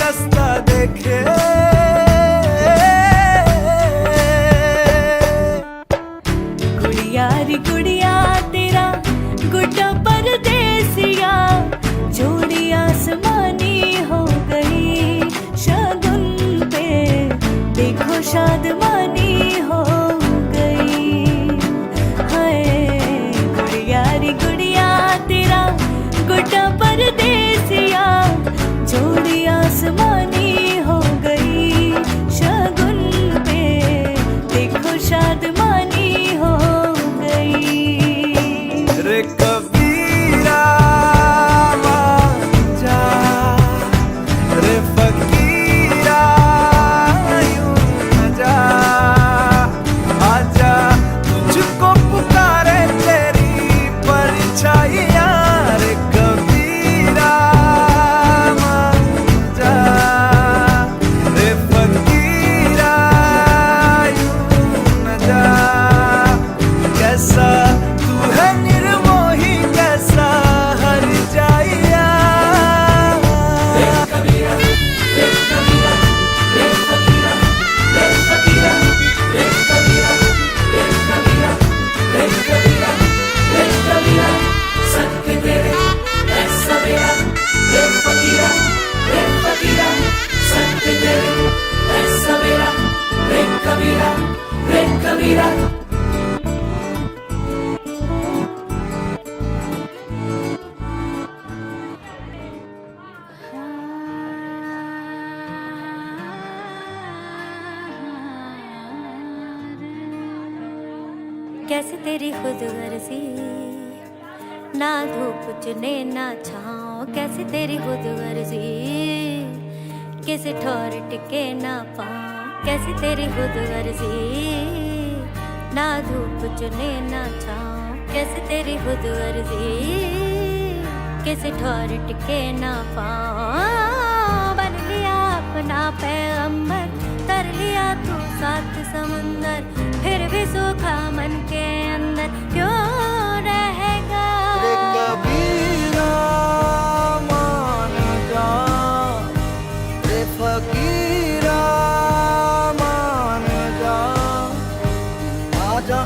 रास्ता देखे। गुड़िया रे गुड़िया तेरा गुड्डा परदेसिया, जोड़ी आसमानी हो गई शगुन पे, देखो शादमानी हो गई। हाय गुड़िया रे गुड़िया तेरा गुड्डा परदेसिया, जोड़ी आसमानी हो गई शगुन पे, देखो शादमानी हो गई। रे कबीरा मान जा, रे फकीरा यूं न जा, आजा तुझको पुकारे तेरी परछाइयाँ। रे कबीरा मान जा, रे फकीरा यूं न जा, कैसा तू है निर्मोही कैसा हर जाइया। कैसे तेरी खुद गर्जी, ना धूप चुने ना छाँव, कैसे तेरी खुद गर्जी, किसी ठोर टिके ना पाँव, कैसे तेरी खुद गर्जी, ना धूप चुने ना छाँव, कैसे तेरी खुद गर्जी, किसी ठोर टिके ना पाँव। बन लिया अपना पैगंबर, तर लिया तू सात समुंदर, फिर भी सूखा मन के अंदर क्यों रहेगा। रे कबीरा मान जा, रे फकीरा मान जा, आजा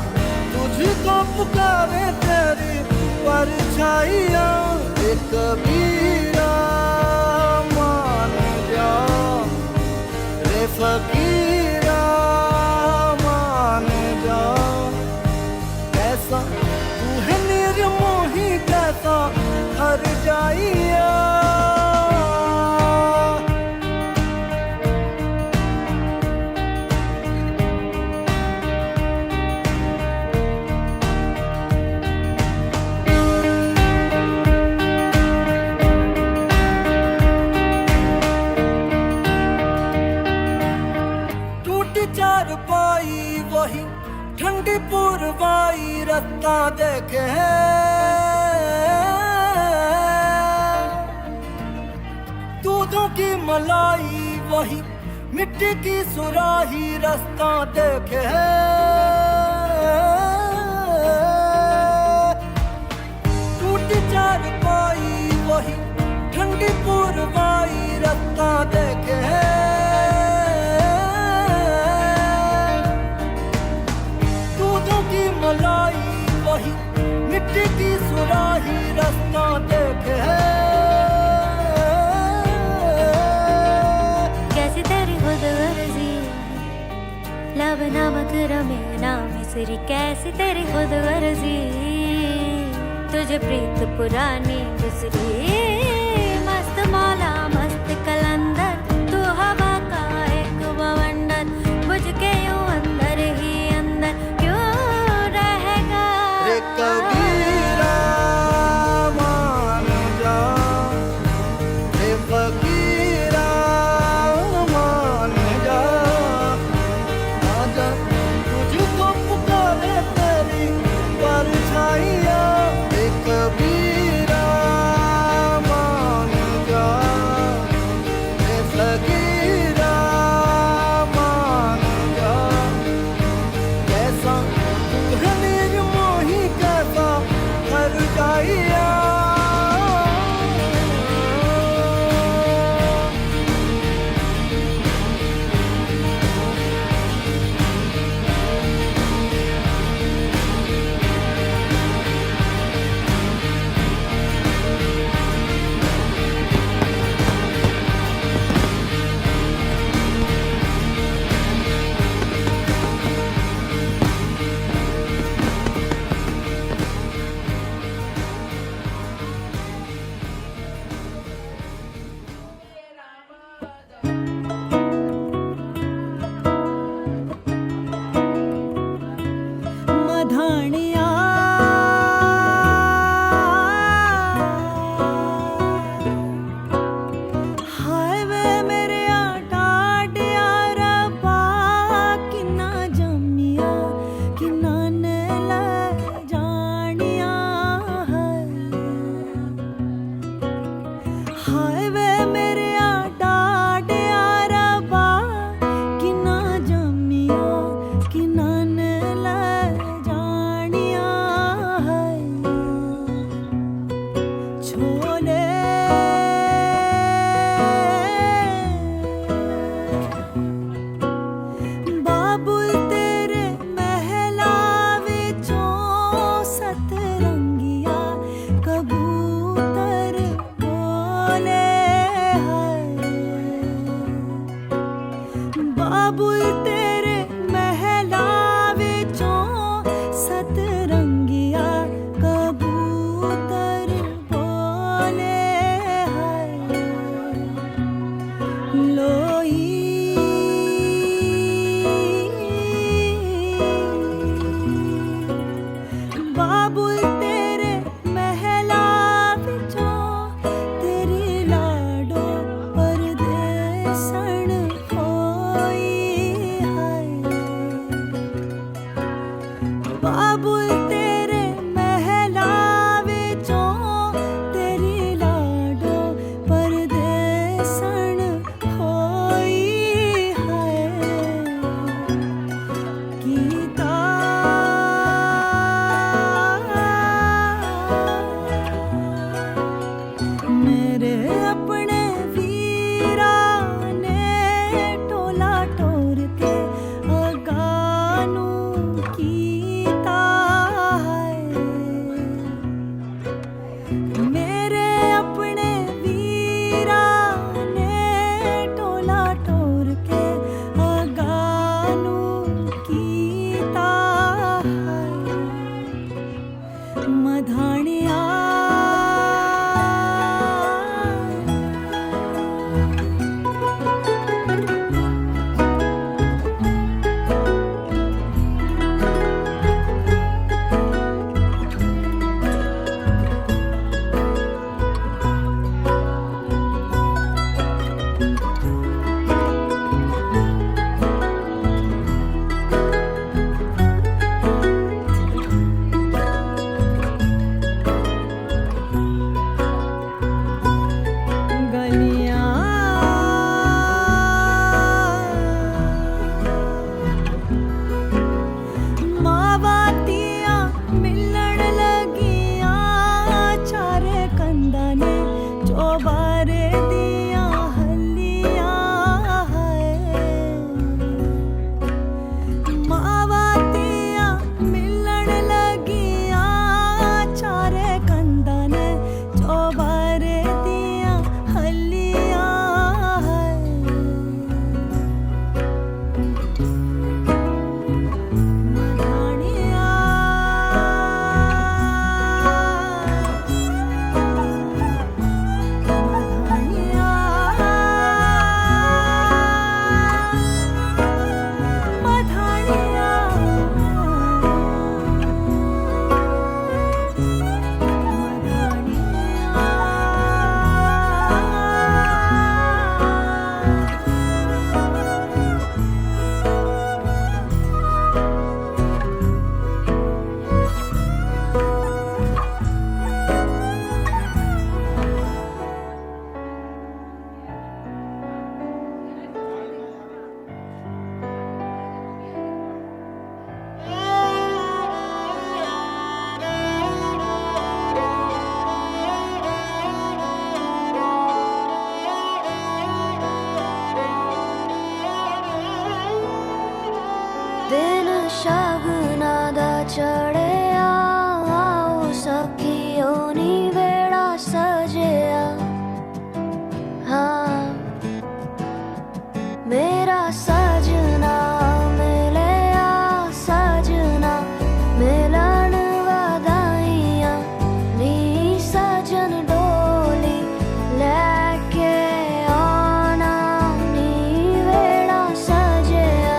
तुझको पुकारे तेरी परछाइयाँ। रे कबीरा मान जा, रे फकीरा मान जा, कैसा तू है निर्मोही कैसा हर जाइया। टूटी चारपाई वही ठंडी पुरवाई रास्ता देखे, दूधों की मलाई वही मिट्टी की सुराही रास्ता देखे। टूटी चारपाई वही ठंडी पुरवाई रास्ता देखे, मलाई वही मिट्टी की सुराही रास्ता देखे। कैसे तेरी खुद गर्जी, लब नमक रमे ना मिसरी, कैसे तेरी खुद गर्जी, तुझे प्रीत पुरानी गुजरी। मस्त मौला मस्त कलंदर, तू हवा का एक बवंडर, बुझ के यूं अंदर ही अंदर क्यों रहेगा। रे कबीरा मान जा, रे फकीरा मान जा, आजा तुझको पुकारे तेरी परछाइयाँ। रे कबीरा बाबुल तेरे महला विचों सतरंगिया कबूतर बोले हाय लोई बाबुल तेरे महला विचों तेरी लाडो परदेसण होई हाय बाबुल तेरे महला विचों तेरी लाडो परदेसण होई हाय गीता मेरे अपने वीरा ने टोला टोर के अगानू कीता है मेरे अपने वीरा ने टोला टोर के अगानू कीता है मधानिया गलियां मावातियां मिलण लगियां चारे कंदा ने चौबारे दियां हलियां है मावातियां मिलण लगियां चारे कंदा ने चौबारे दियां हलियां है मधानिया मधानिया मधानिया दिन शगना दा चढ़िया आओ सखियो नी वेड़ा सजिया हाँ मेरा सजना मिलिया सजना मिलन वधाइयां नी सजन डोली लेके आना नी वेड़ा सजिया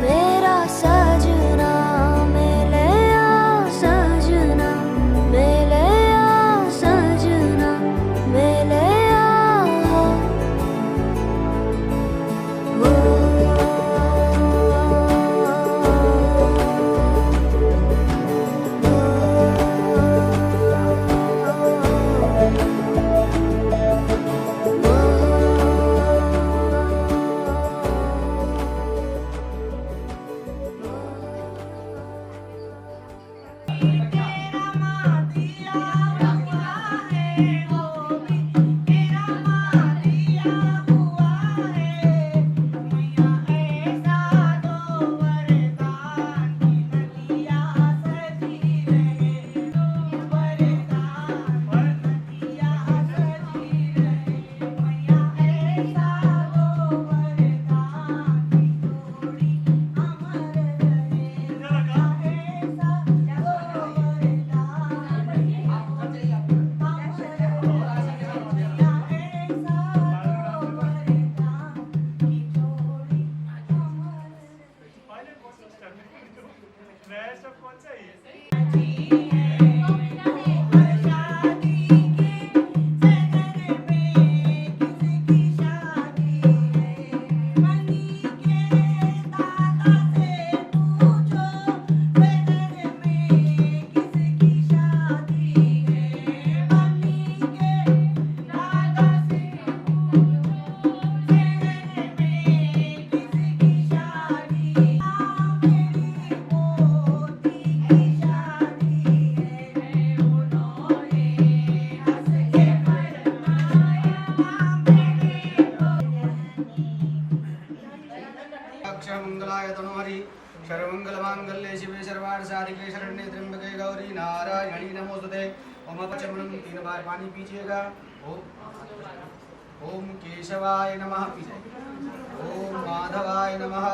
मेरा सजना मिलिया सजना मिलिया सजना मिलिया ऐसा कौन सा है? मंगलाय तनोहरि सर्वमंगलमांगल्ये शिवे सर्वार्थसाधिके शरण्ये त्र्यंबके गौरी नारायणी नमोस्तुते। ओम पचमनम 3 बार पानी पीजिएगा। ओम केशवाय नमः पीजिए। ओम माधवाय नमः।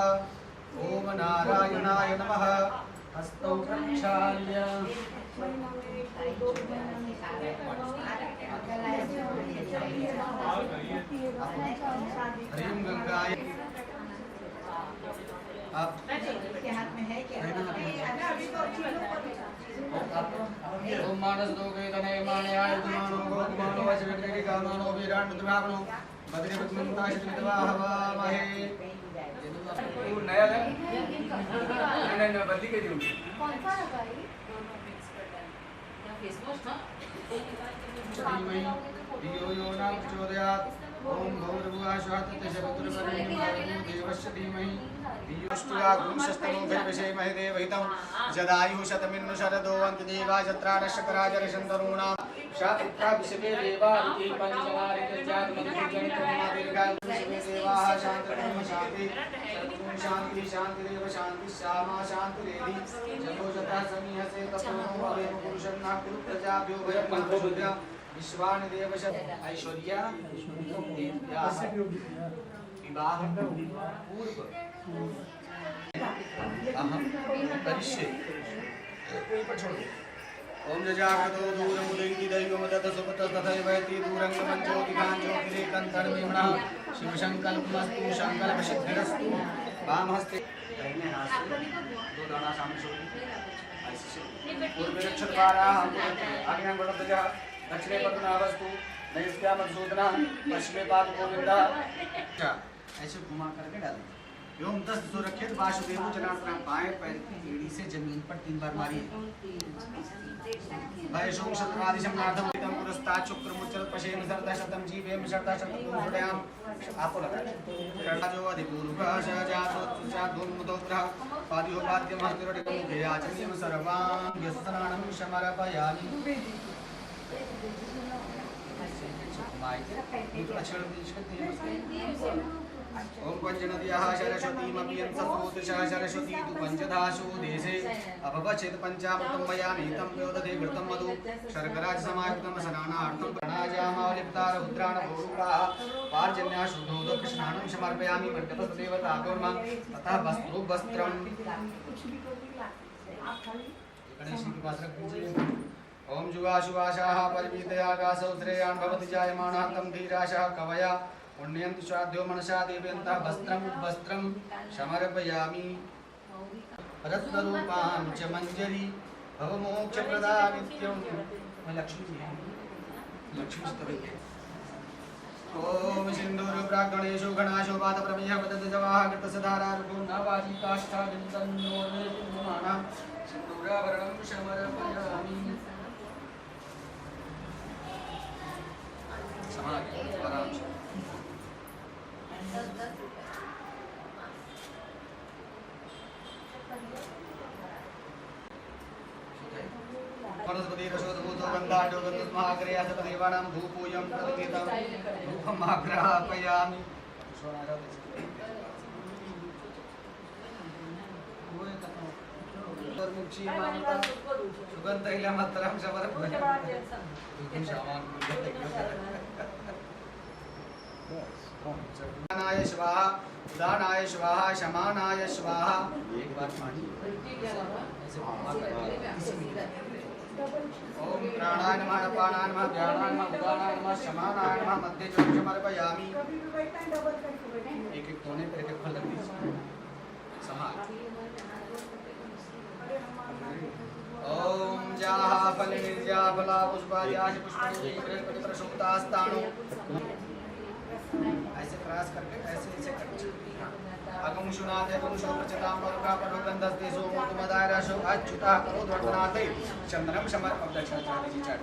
ओम नारायणाय नमः। हस्तौ प्रक्षाल्य ह्रीं गंगाय आप हाथ में है क्या? ओम मानस दोगे तने माने आय मानो गोमानो वज्रग्रह कामानो विराट दुभावनो बद्री भक्मंता शितवा हवा महे। वो नया है? नहीं बदली के दूँ। कौन सा लगा ये? दोनों मिक्स कर डाल। या फेस वॉश ना? चलीमयी दियो यो न प्रचोदयात्। ओम भूर्भुवः स्वः तत्सवितुर्वरेण्यं देवस्य धीमहि धियोस्तुया गुंशस्तमो विषेमहि देवहितं जदायुः शतमिन्नु शरदो अन्ति देवा जत्राणशकराजरशन्तरूणां शापित्रा विश्वे देवा इति पञ्चमारितजात मधुजनितमा दीर्घायुः विश्वे देवाः शान्तिरेव शान्ति सर्वं शान्ति शान्तिरेव शान्ति श्यामा शान्तिरेधि जतो जता समीहसे ततो भवेम पुरुषं न कुरु प्रजाभ्यो भयं मन्त्रोद्या विश्वानि देवश ऐश्वर्या विवाह पूर्व अहम करिष्ये। ओम जजागतो दूरमुदैति दैवमदत सुपत तथैवैति दूरंगमं ज्योतिकां ज्योतिरेकन्तर्मिणः शिवसंकल्पमस्तु संकल्पसिद्धिरस्तु। वामहस्ते दाहिने हाथ से 2 दाना सामने छोड़ ऐसे पूर्व रक्षद्वारा हम आगे बढ़ते दक्षिणे पद्मनाभस्तु नैष्ठ्या मधुसूदना पश्चिमे पाद गोविंदा। ऐसे घुमा करके डालें। एवं 10 सुरक्षित वासुदेव जनार्दन बाएं पैर की एड़ी से जमीन पर 3 बार मारिए। वैशों शतवादिशं नाथम पितम पुरस्तात् शुक्रमुच्चर पशेन सरदा शतम जीवेम शरदा शतम दूरयाम। आपको लगा राजो अधिपूर्वः सहजातो सुचाधूर्मुदोग्रह पादियो वाद्यमहतिरडिकं ध्येयाचन्यं सर्वाङ्गस्नानं समर्पयामि। ओम पंचनद्याः सरस्वतीमपि सतोदृशः सरस्वती तु पंचधासु देशे अपवचेत् पञ्चामृतं मया नीतं प्योदधे घृतं मधु शर्कराज समायुक्तं स्नानार्थं प्राणायामावलिप्ता रुद्राण भोरुकाः पार्जन्याः शुद्धोदकस्नानं समर्पयामि। मण्डपदेवतागोर्म तथा वस्त्रो वस्त्रं गणेश के पास रख दीजिए। ओम जुवाशुवाशाः परिमितयागासौ श्रेयान् भवति जायमानः तं धीराशः कवया पुण्यंतु स्वाध्यो मनसा देवयन्तः वस्त्रं वस्त्रं समर्पयामि। रत्नरूपां च मंजरी भवमोक्षप्रदा नित्यं। मैं लक्ष्मी जी लक्ष्मी स्तवे। ओम सिंधूर प्रागणेशो गणाशो पादप्रमेयः वददजवाः कृतसधारा रुको नवाजी काष्ठादिन्दन्नोर्मेमाना सिंधूराभरणं समर्पयामि। समाज आराम से वनस्पति रसोद्भूतो गन्धाढ्यो गन्धस्माग्रे असपदेवानां धूपोऽयं प्रतिगीतं धूपमाग्रापयामि। सुगन्धैलमत्रं समर्पयामि। स्वाहा उदानाय स्वाहा शमानाय स्वाहा। एक बार पानी ओम प्राणाय नमः अपानाय नमः व्यानाय नमः उदानाय नमः शमानाय नमः मध्य जल समर्पयामि। एक कोने पर एक फल रख दीजिए। समाज फल निर्जा फला पुष्पाद्याश पुष्पे बृहस्पति प्रसूतास्तानो ऐसे क्रॉस करके ऐसे ऐसे करके अगम शुनाते अगम शो प्रचताम मरुका परो गंधस्ते सो मोतमदाय राशो अच्युता करो धर्मनाते चंदनम समर्पण दक्षिणा जी चाट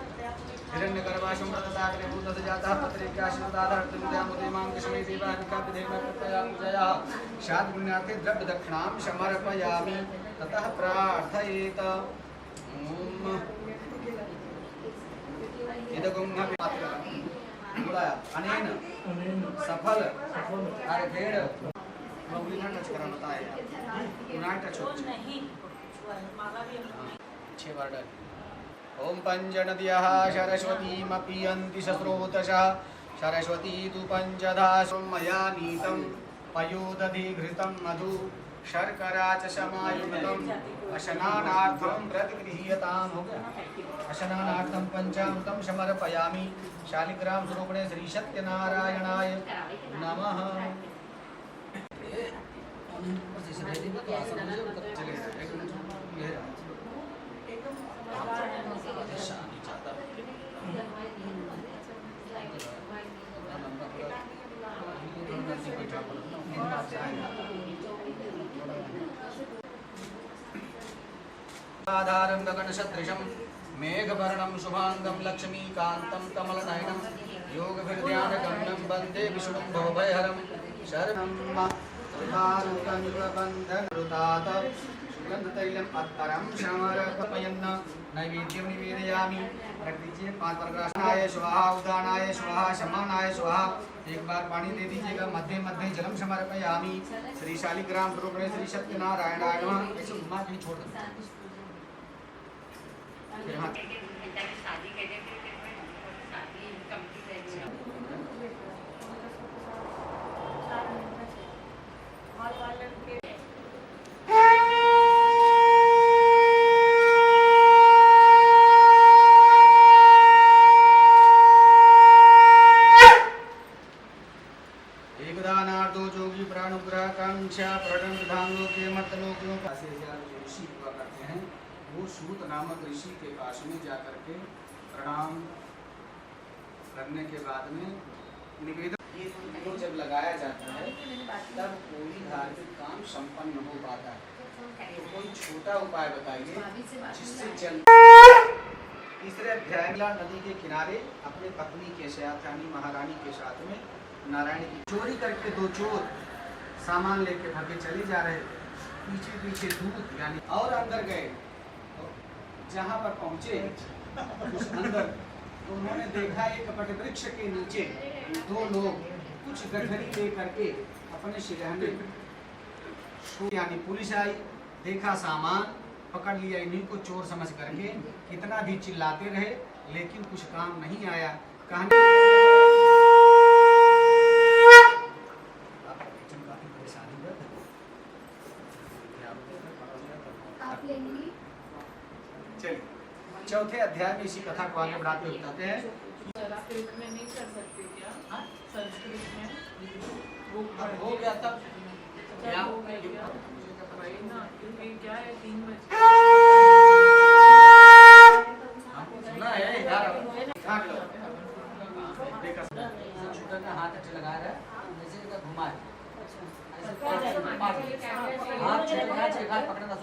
हिरण्यगर्भाशं प्रददाग्रे भूतस जातः पत्रिकाश्रितादर्थं मुदेमां कृष्णे देवानिका विधेम कृपया पूजया शाद पुण्यार्थे द्रव्य दक्षिणां समर्पयामि ततः प्रार्थयेत ओम इदगुं बोलाया अनेन सफल कार्येण मौलिना टच कराना बताया ना टच हो नहीं माला भी हम 6 बार डाल ओम पंचनद्यः सरस्वतीमपि यन्ति सस्रोतशः सरस्वती तु पंचधा मया नीतं पयोदधिघृतं मधु शर्करा च समायुक्तम् अशनानार्थं प्रतिगृह्यतां हो गया अशनानार्थं पंचामृतं समर्पयामि शालिग्राम स्वरूपिणे श्री सत्यनारायणाय नमः आधारं गगनसदृशं मेघवर्णं शुभांगं लक्ष्मीकान्तं कमलनयनं योगभिर्ध्यानगम्यं वन्दे विष्णुं भवभयहरं शरणं बन्धनरुतात सुगन्धतैलम् अत्तरं समर्पयन् नैवेद्यं निवेदयामि रख दीजिए 5 परग्रासनाय स्वाहा उदानाय स्वाहा शमानाय स्वाहा एक बार पानी दे दीजिएगा मध्य मध्य जलम समर्पयामि श्री शालिग्राम स्वरूपिणे श्री सत्यनारायणाय नमः ऐसे घुमा के छोड़ दो फिर हाथ एकदानार्दो जोगी प्राणुग्रह कांक्षा प्रणम धांगों के मतलों पास ऋषि हुआ करते हैं वो सूत नामक ऋषि के पास में जाकर के प्रणाम करने के बाद में निवेदन ये जब लगाया जाता है तब कोई धार्मिक काम संपन्न हो पाता है तो कोई छोटा उपाय बताइए जिससे जल तीसरे अध्याय नदी के किनारे अपने पत्नी के साथ यानी महारानी के साथ में नारायण की चोरी करके 2 चोर सामान लेके भागे चले जा रहे पीछे पीछे दूत यानी और अंदर गए जहाँ पर पहुँचे उस अंदर तो उन्होंने देखा एक वटवृक्ष के नीचे 2 लोग कुछ गठरी ले करके अपने सिरहने यानी पुलिस आई देखा सामान पकड़ लिया इन्हीं को चोर समझ करके कितना भी चिल्लाते रहे लेकिन कुछ काम नहीं आया कहानी चलिए चौथे अध्याय में इसी कथा को आगे बढ़ाते हुए बताते हैं संस्कृत में नहीं कर सकते क्या संस्कृत में अब हो गया तब क्या वही ना क्योंकि क्या है 3 बजे सुना है यार देखा शूटर का हाथ ऐसे लगा रहा है जैसे का घुमा है हाथ पकड़ना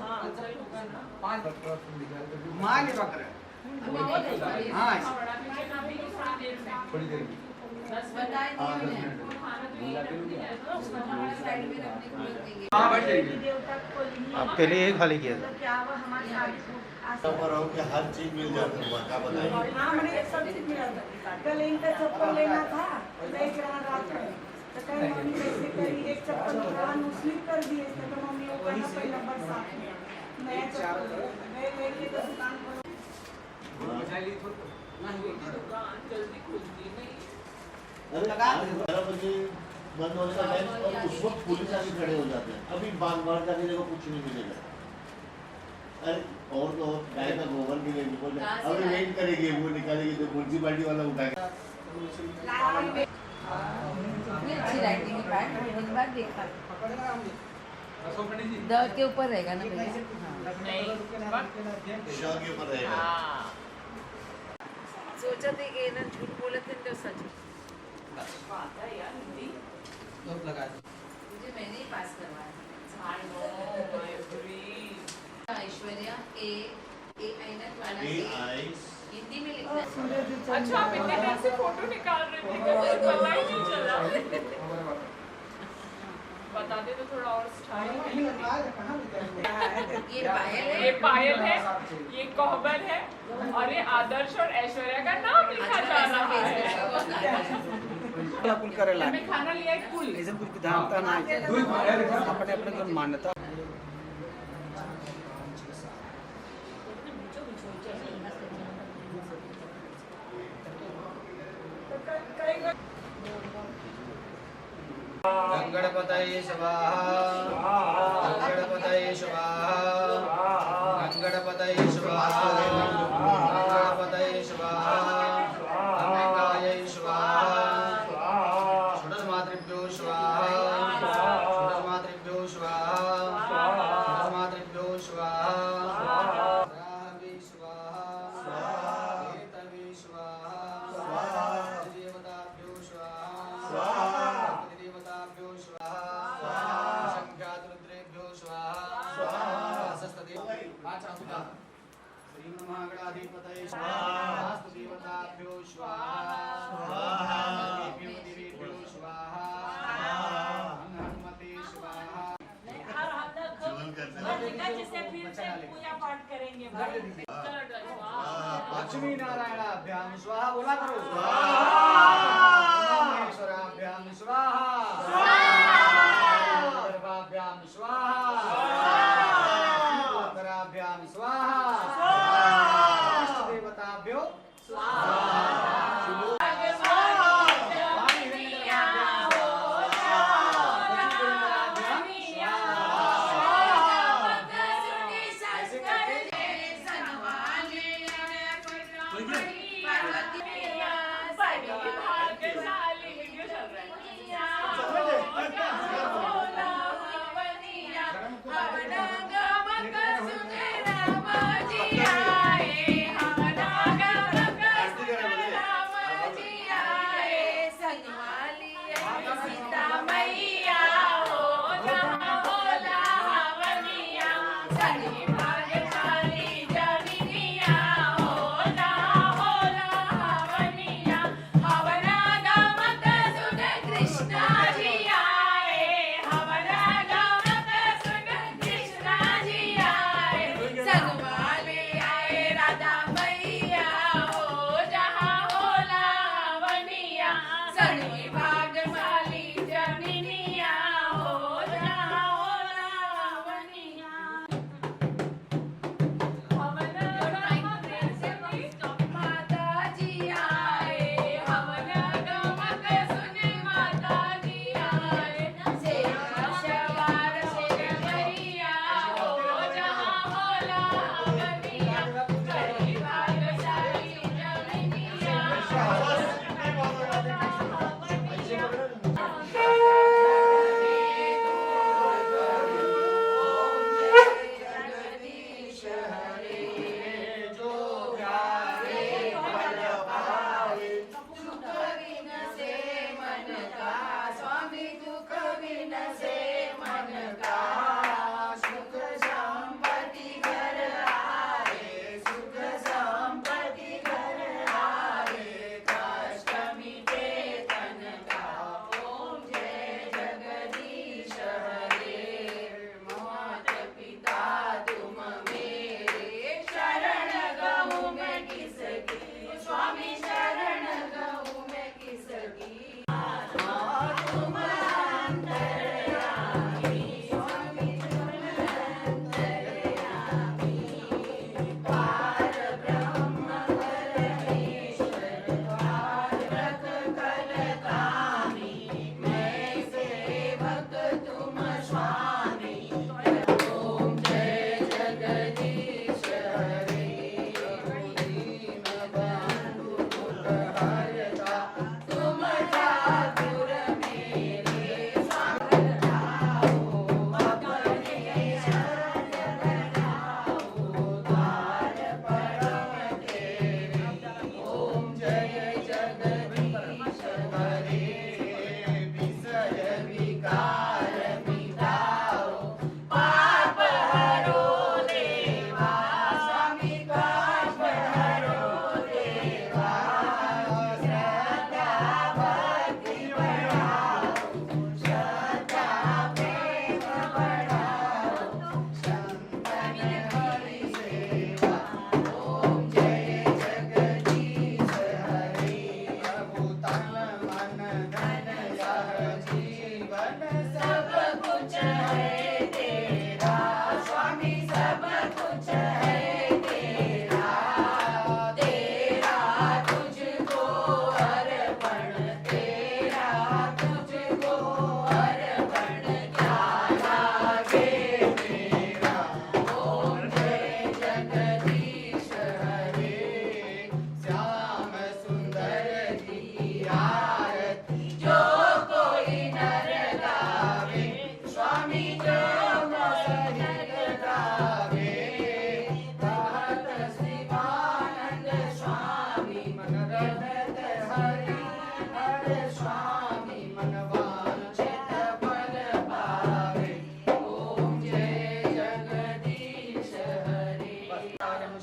घुमा नहीं पकड़ हाँ थोड़ी देर आपके लिए खाली किया था हर चीज मिल जाती है क्या बताइए हाँ मैंने सब चीज मिला था कल इनका चप्पल लेना था देख रहा रात में तो कल मम्मी कैसे करी एक चप्पल दुकान स्लिप कर दिए तो मम्मी वो कहना पहला बरसात में नया चप्पल गए लेके तो दुकान पर जल्दी खुलती नहीं अरे 11 बजे बंद होने का टाइम और उस वक्त पुलिस आके खड़े हो जाते हैं अभी बाहर जाके देखो कुछ नहीं मिलेगा अरे और तो गाय का गोबर भी नहीं बोले अभी वेट करेगी वो निकालेगी तो म्युनिसिपैलिटी वाला उठाएगा अच्छी राइटिंग है पैंट एक बार देखा द के ऊपर रहेगा ना भैया शॉ के ऊपर रहेगा सोचा थे कि ना झूठ बोले थे तो सच आता है यार हिंदी लगा मुझे मैंने ही पास करवाया I know I agree Aishwarya ए ऐनक वाला A ए eyes. हिंदी में लिखना है सूरज चंद्र अच्छा आप इतने देर से फोटो निकाल रहे थे मुझे पता ही नहीं चला बता दे तो थोड़ा और स्टाइल ये पायल है ये कोहबर है और ये आदर्श और ऐश्वर्या का नाम लिखा जा रहा है कुल करेला मैं खाना लिया एक फुल ऐसा कुछ विधानता नाही अपने अपने दोन मान्यता गंगणपतये स्वाहा गंगणपतये स्वाहा गंगणपतये स्वाहा गंगणपतये स्वाहा गंगायै स्वाहा षोडशमातृभ्यो स्वाहा षोडशमातृभ्यो स्वाहा षोडशमातृभ्यो स्वाहा राहवे स्वाहा केतवे स्वाहा देवताभ्यो स्वाहा देवताभ्यो स्वाहा संख्यातरुद्रेभ्यो स्वाहा सहस्रदेव आचार्य श्री महागणाधिपतये स्वाहा देवताभ्यो स्वाहा देवेभ्यो स्वाहा हनुमते स्वाहा पूजा पाठ करेंगे लक्ष्मी नारायणाभ्याम स्वाहा बोला करो ईश्वराभ्याम स्वाहा सर्वाभ्याम स्वाहा उत्तराभ्याम स्वाहा इष्ट देवताभ्यो स्वाहा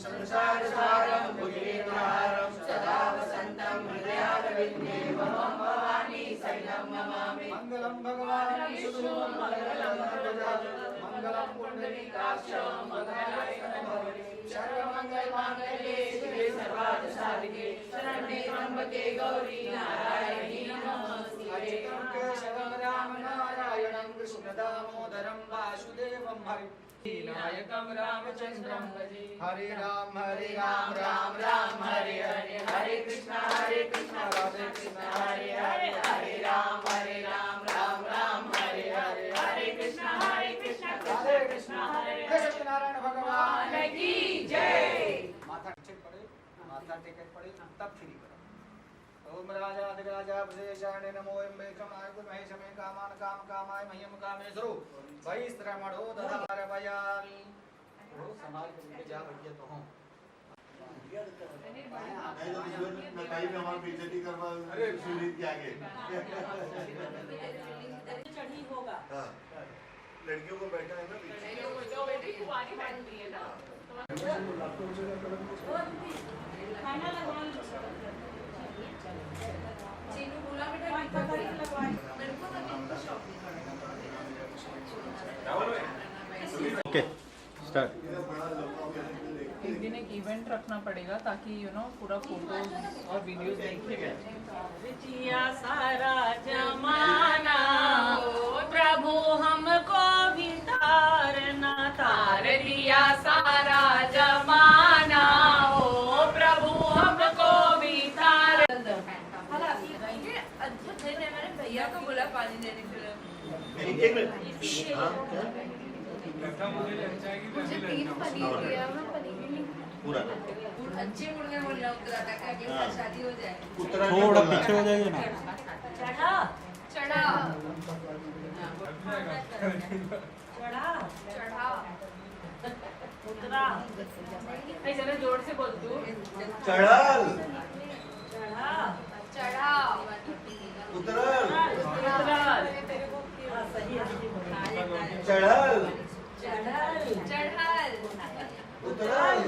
संसारसारं भुजगेन्द्रहारं सदा वसन्तं हृदयारविन्दे मम भवानी शरणं नमामि मङ्गलं भगवान् विष्णु मङ्गलं गजानन मङ्गलं पुण्डरीकाक्षं मङ्गलाय नमः सर्वमङ्गलमाङ्गल्ये शिवे सर्वार्थसाधिके शरण्ये त्र्यम्बके गौरी नारायणी नमोस्तुते अच्युतं केशवं रामं नारायणं कृष्णदामोदरं वासुदेवं हरिनायकं रामचन्द्रं भजे हरे राम राम राम हरे हरे हरे कृष्ण राधे कृष्ण हरे हरे हरे राम राम राम हरे हरे हरे कृष्ण राधे कृष्ण हरे सत्यनारायण भगवान की जय। माथा टेकट पड़े तब फ्री करो। ओम राजाधिराजा विशेषाणे नमो एम्बेकमाय महेशमे कामान काम कामाय मह्यम कामेश्वरो वैश्रमणो दधार वयामि। ओ समाज के जा भैया तो हूं नहीं तो मैं कहीं भी हमारी बेइज्जती करवा शिवलिंग के आगे चढ़ी होगा। हाँ लड़कियों को बैठा है ना पीछे जो बेटी कुंवारी बैठती है ना खाना लगवा लो। चीनू बोला बेटा मेरे को ना शॉपिंग ओके स्टार्ट। एक दिन एक इवेंट रखना पड़ेगा ताकि पूरा फोटोज और वीडियोस देखे गए। जिया सारा जमाना हो प्रभु हमको भी तारना तार दिया सारा जमाना हो प्रभु हमको भी तार। ये अद्भुत है। मैंने भैया को बोला पानी देने के लिए। एक मिनट हाँ क्या मुझे 3 पनीर दिया मैं पनीर नहीं पूरा अच्छे मुर्गे बोल रहा हूँ ताकि अगले साल शादी हो जाए। थोड़ा पीछे हो जाएगा ना। चढ़ा चढ़ा चढ़ा चढ़ा उतरा जरा जोर से बोल तू। चढ़ल चढ़ा चढ़ा उतरल सही है। चढ़ल चढ़ल चढ़ल उतरल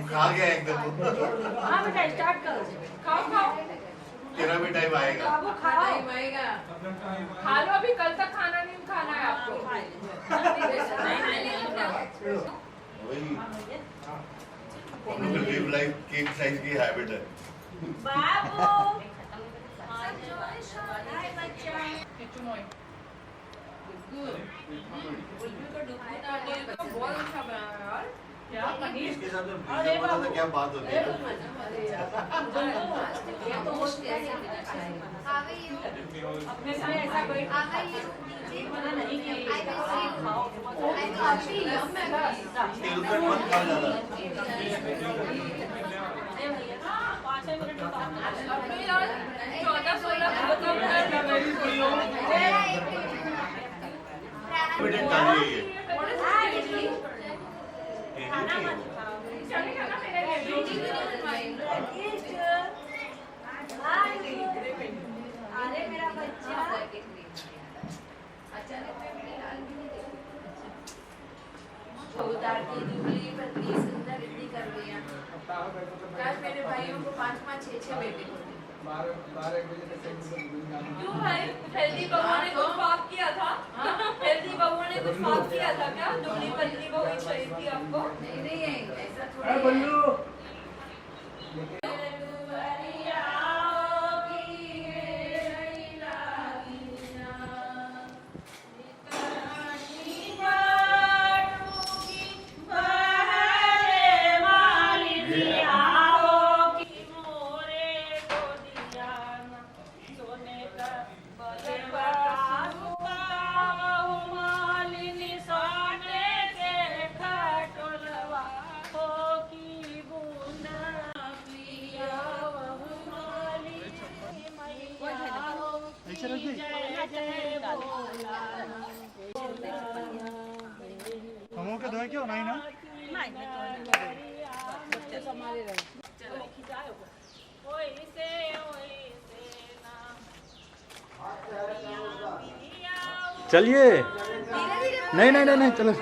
खा गया एकदम हाँ बेटा स्टार्ट करो। खाओ खाओ तेरा भी टाइम आएगा बाबू खाओ। टाइम आएगा। खा लो अभी कल तक खाना नहीं खाना है आपको। वही हम लोग लिव लाइफ केक साइज की हैबिट है बाबू किचन ऑयल बहुत अच्छा बना यार। क्या पनीर इसके साथ में पिज्जा बना था क्या बात होती है अपने साथ ऐसा कोई मना नहीं किया। तिलकट मत खा ज्यादा 5 मिनट में बात 14-16 खत्म कर मिनट डालिए ये अरे मेरा बच्चा अचानक में मेरी लाल भी नहीं देखी। उतार की दुबली पतली सुंदर इतनी कर दिया। काश मेरे भाइयों को 5-5 6-6 बेटे होते। 12 बजे तक क्यों भाई? हेल्दी बबुआ ने कुछ पाप किया था? हेल्दी बबुआ ने कुछ पाप किया था क्या? दुबली पतली बहू चाहिए थी आपको? नहीं नहीं ऐसा थोड़ी है। हम के दो क्यों नहीं ना चलिए नहीं नहीं नहीं नहीं चलो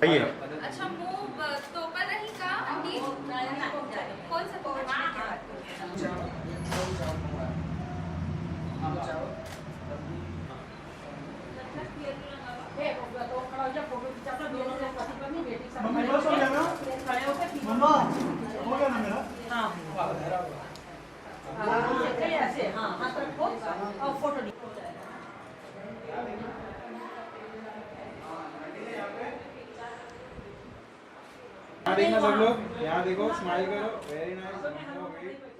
आइए अच्छा मुंह तो पर रही का आंटी कौन सा पहुंचने की बात कर रहे मम्मा हो गया ना मेरा यहाँ देखना सब लोग, यहाँ देखो, स्माइल करो, वेरी नाइस।